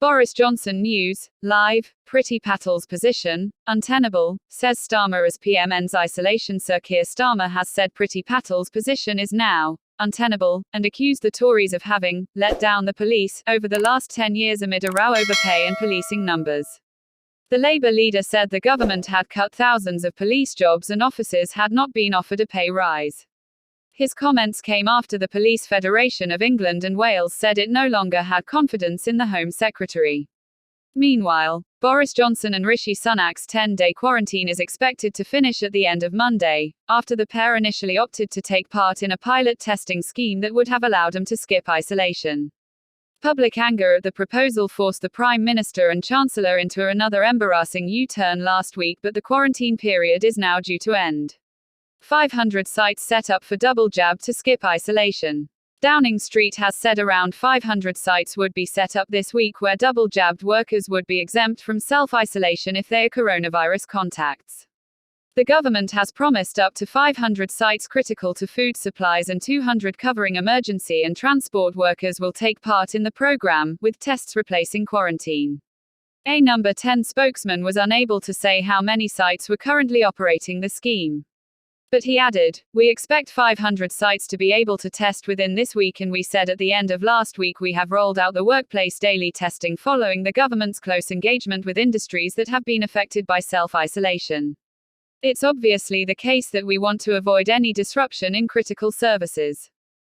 Boris Johnson News, Live, Priti Patel's position, untenable, says Starmer as PM ends isolation. Sir Keir Starmer has said Priti Patel's position is now untenable, and accused the Tories of having let down the police over the last 10 years amid a row over pay and policing numbers. The Labour leader said the government had cut thousands of police jobs and officers had not been offered a pay rise. His comments came after the Police Federation of England and Wales said it no longer had confidence in the Home Secretary. Meanwhile, Boris Johnson and Rishi Sunak's 10-day quarantine is expected to finish at the end of Monday, after the pair initially opted to take part in a pilot testing scheme that would have allowed them to skip isolation. Public anger at the proposal forced the Prime Minister and Chancellor into another embarrassing U-turn last week, but the quarantine period is now due to end. 500 sites set up for double jab to skip isolation. Downing Street has said around 500 sites would be set up this week where double jabbed workers would be exempt from self-isolation if they are coronavirus contacts. The government has promised up to 500 sites critical to food supplies and 200 covering emergency and transport workers will take part in the program, with tests replacing quarantine. A Number 10 spokesman was unable to say how many sites were currently operating the scheme. But he added, "We expect 500 sites to be able to test within this week, and we said at the end of last week we have rolled out the workplace daily testing following the government's close engagement with industries that have been affected by self-isolation. It's obviously the case that we want to avoid any disruption in critical services.